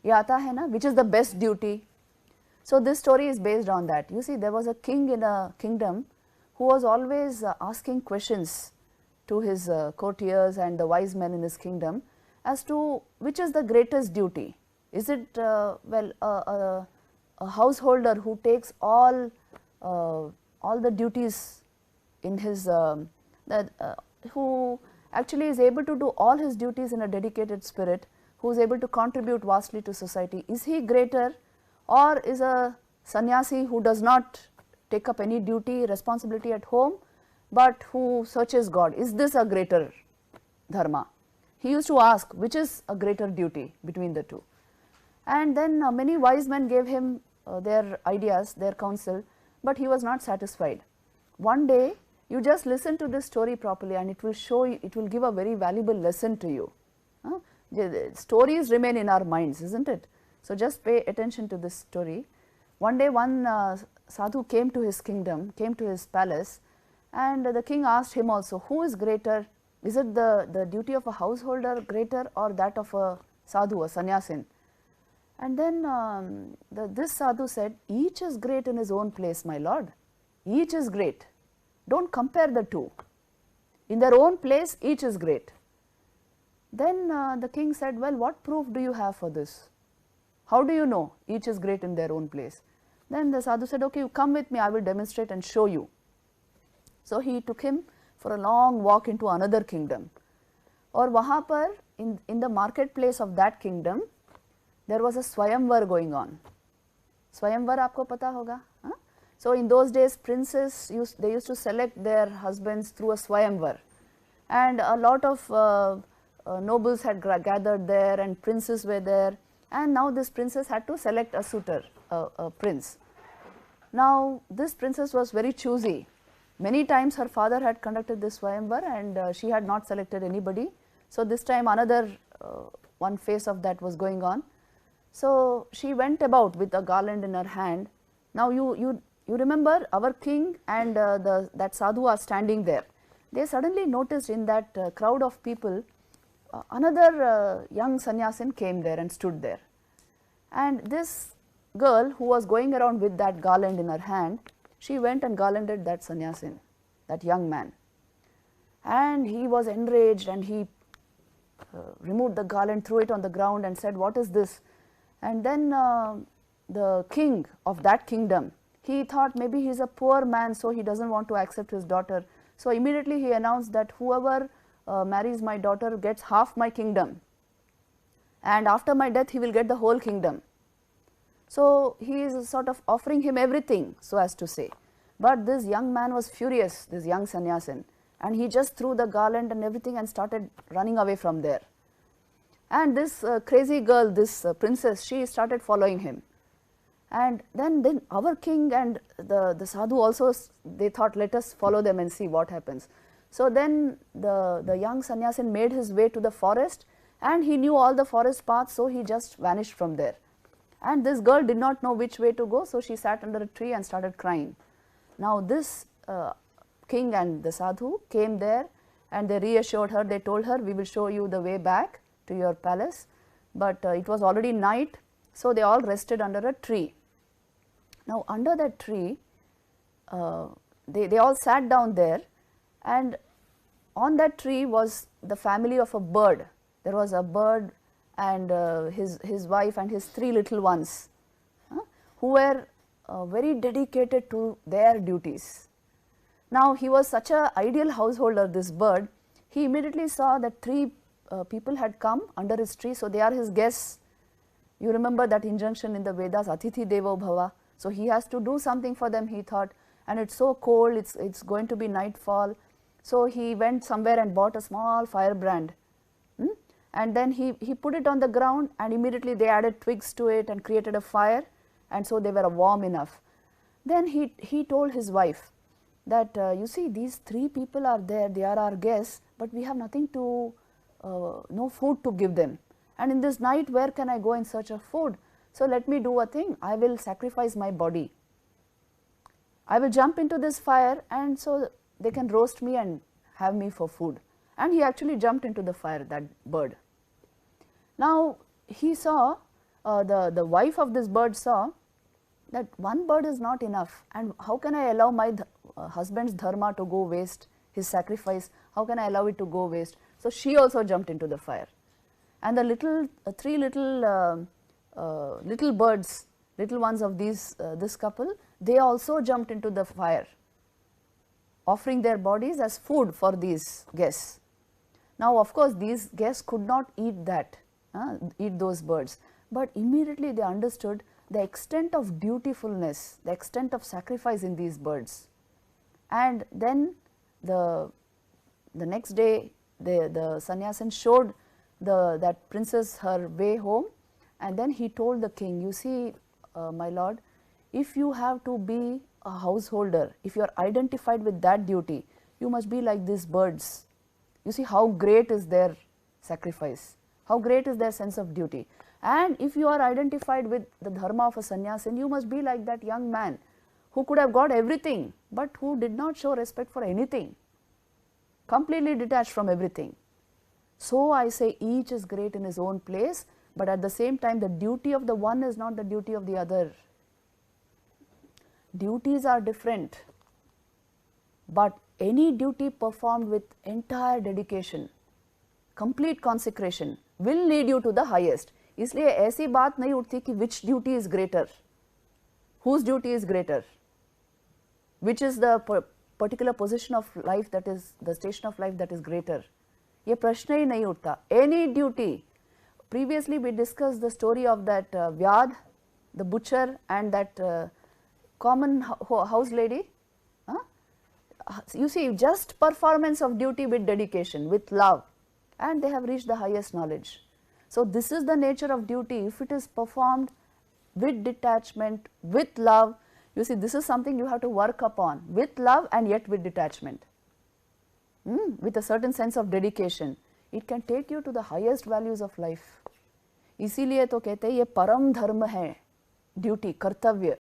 ये आता है ना, which is the best duty. So this story is based on that. You see, there was a king in a kingdom who was always asking questions to his courtiers and the wise men in his kingdom as to which is the greatest duty. Is it a householder who takes all the duties in his who actually is able to do all his duties in a dedicated spirit, who is able to contribute vastly to society, is he greater, or is a sannyasi who does not take up any duty, responsibility at home, but who searches God? Is this a greater dharma? He used to ask which is a greater duty between the two. And then many wise men gave him their ideas, their counsel, but he was not satisfied. One day, you just listen to this story properly and it will show you, it will give a very valuable lesson to you. The stories remain in our minds, isn't it? So just pay attention to this story. One day one sadhu came to his kingdom, came to his palace, and the king asked him also, who is greater? Is it the duty of a householder greater or that of a sadhu, a sannyasin? And then this sadhu said, each is great in his own place, my lord. Each is great. Don't compare the two. In their own place, each is great. Then the king said, well, what proof do you have for this? How do you know each is great in their own place? Then the sadhu said, okay, you come with me, I will demonstrate and show you. So he took him for a long walk into another kingdom. और वहाँ पर in the marketplace of that kingdom, there was a swayamvar going on. Swayamvar आपको पता होगा? So in those days, princes they used to select their husbands through a swayamvar, and a lot of nobles had gathered there, and princes were there, and now this princess had to select a suitor, a prince. Now this princess was very choosy. Many times her father had conducted this swayamvar and she had not selected anybody. So this time another one phase of that was going on. So she went about with a garland in her hand. Now you remember our king and that sadhu are standing there. They suddenly noticed in that crowd of people another young sannyasin came there and stood there. And this girl who was going around with that garland in her hand, she went and garlanded that sannyasin, that young man. And he was enraged and he removed the garland, threw it on the ground and said, what is this? And then the king of that kingdom, he thought maybe he is a poor man, so he doesn't want to accept his daughter. So immediately he announced that whoever marries my daughter gets half my kingdom, and after my death he will get the whole kingdom. So he is sort of offering him everything, so as to say. But this young man was furious, this young sannyasin, and he just threw the garland and everything and started running away from there. And this crazy girl, this princess, she started following him. And then our king and the sadhu also, they thought, let us follow them and see what happens. So then the young sannyasin made his way to the forest, and he knew all the forest paths, so he just vanished from there. And this girl did not know which way to go, so she sat under a tree and started crying. Now this king and the sadhu came there and they reassured her, they told her, we will show you the way back to your palace. But it was already night, so they all rested under a tree. Now under that tree, they all sat down there, and on that tree was the family of a bird. There was a bird and his wife and his 3 little ones who were very dedicated to their duties. Now he was such an ideal householder, this bird. He immediately saw that 3 people had come under his tree, so they are his guests. You remember that injunction in the Vedas, Atithi Devo Bhava. So he has to do something for them, he thought, and it's so cold, it's going to be nightfall. So he went somewhere and bought a small firebrand, and then he put it on the ground, and immediately they added twigs to it and created a fire, and so they were warm enough. Then he told his wife that you see, these 3 people are there, they are our guests, but we have nothing to, no food to give them, and in this night where can I go in search of food? So let me do a thing, I will sacrifice my body. I will jump into this fire, and so they can roast me and have me for food. And he actually jumped into the fire, that bird. Now he saw the wife of this bird saw that one bird is not enough, and how can I allow my husband's dharma to go waste, his sacrifice, how can I allow it to go waste? So she also jumped into the fire, and the three little birds, little ones of this couple, they also jumped into the fire, offering their bodies as food for these guests. Now, of course, these guests could not eat eat those birds, but immediately they understood the extent of dutifulness, the extent of sacrifice in these birds. And then the next day, the sannyasin showed that princess her way home, and then he told the king, you see, my lord, if you have to be a householder, if you are identified with that duty, you must be like these birds. You see how great is their sacrifice, how great is their sense of duty. And if you are identified with the dharma of a sannyasin, you must be like that young man who could have got everything, but who did not show respect for anything, completely detached from everything. So I say each is great in his own place, but at the same time the duty of the one is not the duty of the other. Duties are different, but any duty performed with entire dedication, complete consecration will lead you to the highest. इसलिए ऐसी बात नहीं उठती कि which duty is greater, whose duty is greater, which is the particular position of life, that is the station of life that is greater. ये प्रश्न ही नहीं उठता. Any duty. Previously we discussed the story of that Vyad, the butcher, and that common house lady. You see, just performance of duty with dedication, with love, and they have reached the highest knowledge. So this is the nature of duty. If it is performed with detachment, with love, you see, this is something you have to work upon, with love and yet with detachment, with a certain sense of dedication. It can take you to the highest values of life. इसीलिए तो कहते हैं ये परम धर्म है, duty, कर्तव्य.